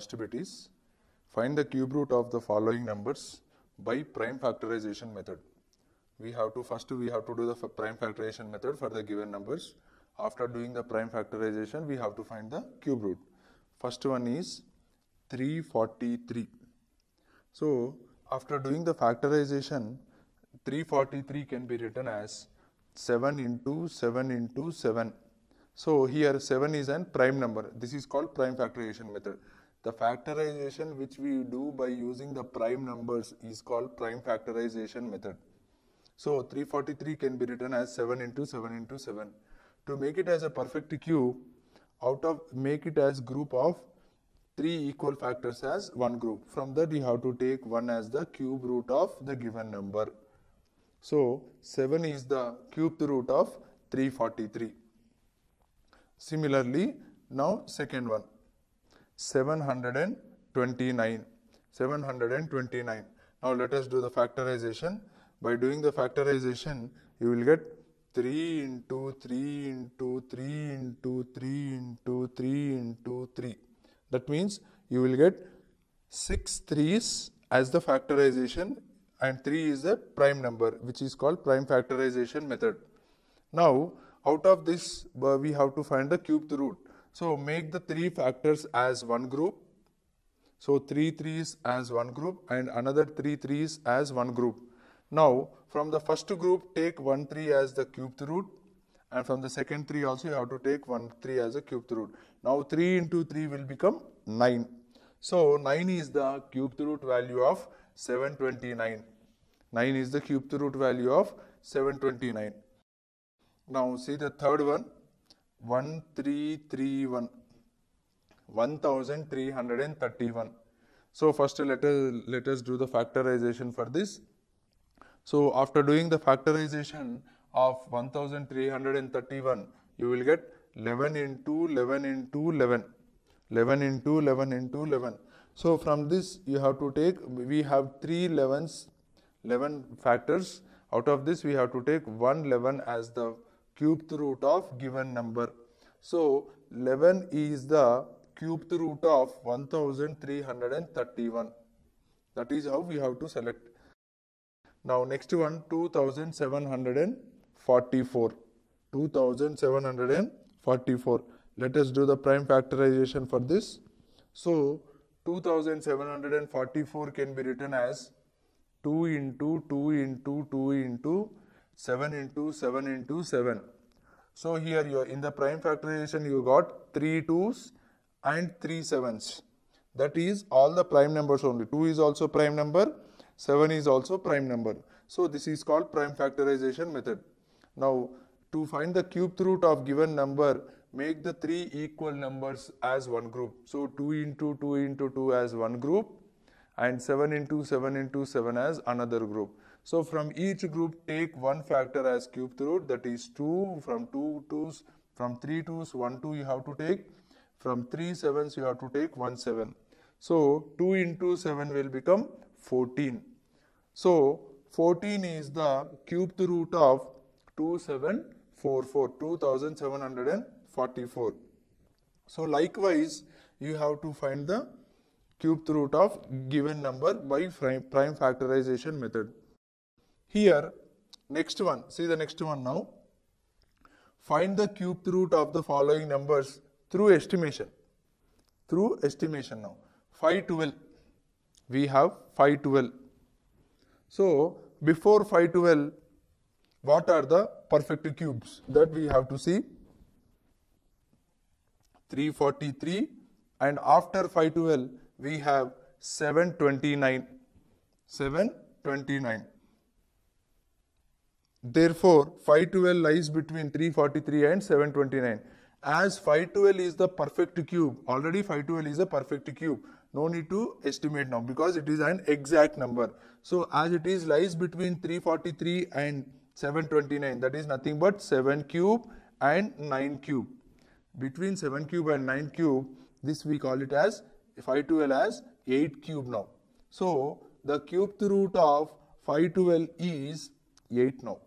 first bit is find the cube root of the following numbers by prime factorization method. We have to do the prime factorization method for the given numbers. After doing the prime factorization, we have to find the cube root. First one is 343. So after doing the factorization, 343 can be written as 7 into 7 into 7. So here 7 is an prime number. This is called prime factorization method. The factorization which we do by using the prime numbers is called prime factorization method. So 343 can be written as 7 into 7 into 7. To make it as a perfect cube, make it as group of 3 equal factors as one group. From that you have to take 1 as the cube root of the given number. So 7 is the cube root of 343. Similarly, now second one, 729. 729. Now let us do the factorization. By doing the factorization, you will get 3 into 3 into 3 into 3 into 3 into 3. That means you will get 6 3's as the factorization and 3 is the prime number, which is called prime factorization method. Now out of this we have to find the cube root. So make the 3 factors as one group. So 3 3's as one group and another 3 3's as one group. Now from the first group take 1 3 as the cube root, and from the second 3 also you have to take 1 3 as a cube root. Now 3 into 3 will become 9. So 9 is the cube root value of 729. 9 is the cube root value of 729. Now see the third one, 1331. 1331. So first let us do the factorization for this. So after doing the factorization of 1331, you will get 11 into 11 into 11. 11 into 11 into 11. So from this you have to take, we have 11 factors. Out of this we have to take 11 as the cube root of given number. So 11 is the cube root of 1331. That is how we have to select. Now next one, 2744. 2744. Let us do the prime factorization for this. So 2744 can be written as 2 into 2 into 2 into 7 into 7 into 7. So here you are in the prime factorization you got 3 2's and 3 7's. That is all the prime numbers only. 2 is also prime number, 7 is also prime number. So this is called prime factorization method. Now to find the cube root of given number, make the 3 equal numbers as one group. So 2 into 2 into 2 as one group and 7 into 7 into 7 as another group. So from each group take one factor as cube root, that is 2. From 2 2's, from 3 2's 1 2 you have to take. From 3 7's you have to take 1 7. So 2 into 7 will become 14. So 14 is the cube root of 2744. So likewise you have to find the cube root of given number by prime factorization method. Here next one, see the next one now. Find the cube root of the following numbers through estimation. Through estimation now. 512. We have 512. So before 512, what are the perfect cubes? That we have to see. 343, and after 512 we have 729. 729. Therefore 512 lies between 343 and 729. As 512 is the perfect cube, already 512 is a perfect cube. No need to estimate now because it is an exact number. So as it is lies between 343 and 729, that is nothing but 7 cube and 9 cube. Between 7 cube and 9 cube, this we call it as 512 as 8 cube now. So the cube root of 512 is 8 now.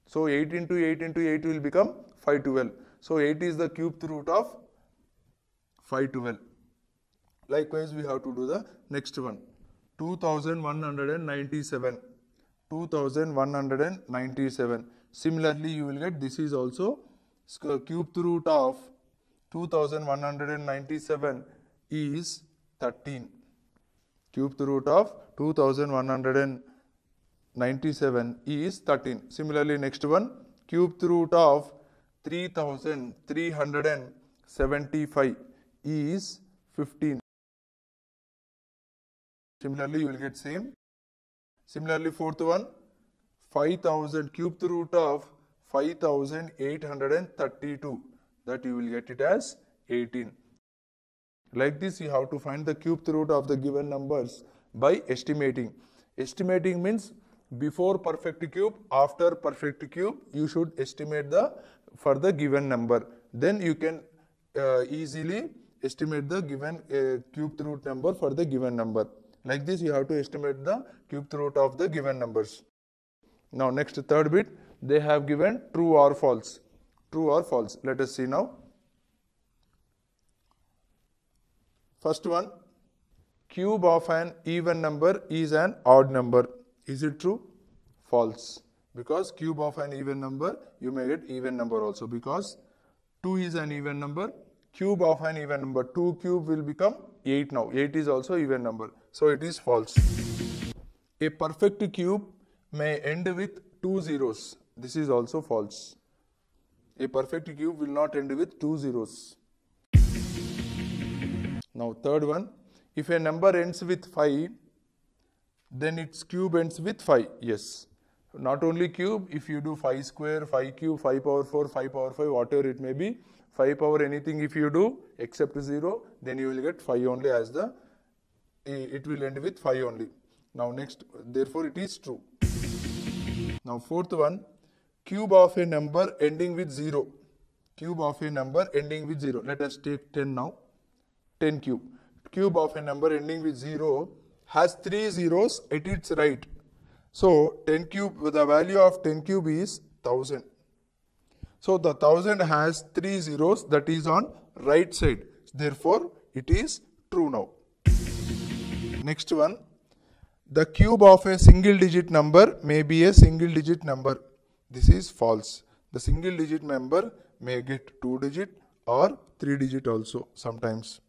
So 8 into 8 into 8 will become 512. So 8 is the cube root of 512. Likewise, we have to do the next one. 2197. 2197. Similarly, you will get this is also cube root of 2197 is 13. Cube root of 2197 is 13. Similarly, next one, cube root of 3375 is 15. Similarly, you will get same. Similarly, fourth one, 5000 cube root of 5832, that you will get it as 18. Like this, you have to find the cube root of the given numbers by estimating. Estimating means before perfect cube, after perfect cube, you should estimate for the given number. Then you can easily estimate the given cube root number for the given number. Like this, you have to estimate the cube root of the given numbers. Now, next third bit, they have given true or false. True or false. Let us see now. First one, cube of an even number is an odd number. Is it true? False. Because cube of an even number, you may get even number also. Because 2 is an even number. Cube of an even number, 2 cube will become 8 now. 8 is also even number. So it is false. A perfect cube may end with 2 zeros. This is also false. A perfect cube will not end with 2 zeros. Now third one, if a number ends with 5, then its cube ends with 5. Yes. Not only cube, if you do 5 square, 5 cube, 5 power 4, 5 power 5, whatever it may be, 5 power anything if you do except 0, then you will get 5 only as the, it will end with 5 only. Now next, therefore it is true. Now fourth one, cube of a number ending with 0. Cube of a number ending with 0. Let us take 10 now. 10 cube. Cube of a number ending with 0 has 3 zeros at its right. So 10 cube, the value of 10 cube is 1000. So the 1000 has 3 zeros, that is on right side. Therefore, it is true now. Next one, the cube of a single digit number may be a single digit number. This is false. The single digit number may get 2 digit or 3 digit also sometimes.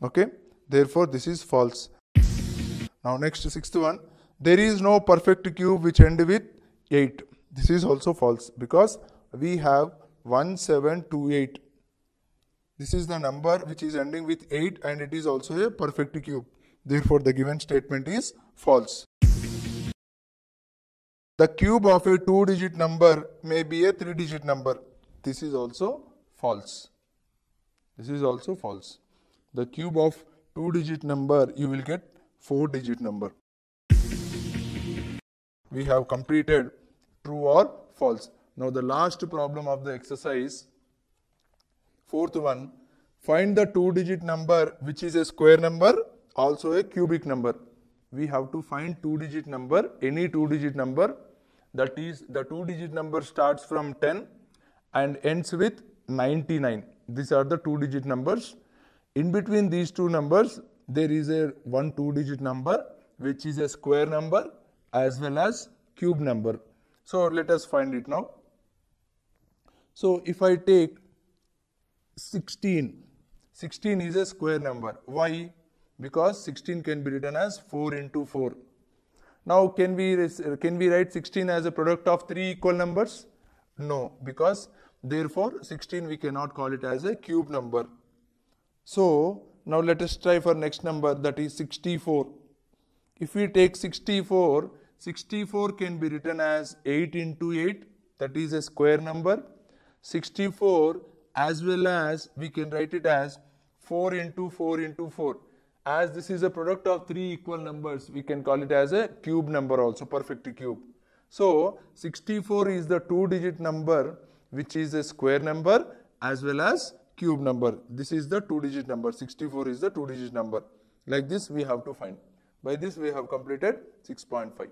Okay, therefore this is false. Now next, sixth one, there is no perfect cube which end with 8. This is also false because we have 1728. This is the number which is ending with 8 and it is also a perfect cube. Therefore the given statement is false. The cube of a 2-digit number may be a 3-digit number. This is also false. This is also false. The cube of 2-digit number, you will get 4-digit number. We have completed true or false. Now the last problem of the exercise, fourth one, find the 2-digit number which is a square number, also a cubic number. We have to find 2-digit number, any 2-digit number, that is the 2-digit number starts from 10 and ends with 99. These are the 2-digit numbers. In between these two numbers, there is a 1 2-digit number which is a square number as well as cube number. So let us find it now. So if I take 16, 16 is a square number. Why? Because 16 can be written as 4 into 4. Now can we write 16 as a product of 3 equal numbers? No, because therefore 16 we cannot call it as a cube number. So now let us try for next number, that is 64. If we take 64, 64 can be written as 8 into 8, that is a square number. 64 as well as we can write it as 4 into 4 into 4. As this is a product of 3 equal numbers, we can call it as a cube number also, perfect cube. So 64 is the 2-digit number which is a square number as well as cube number. This is the 2-digit number. 64 is the 2-digit number. Like this we have to find. By this we have completed 6.5.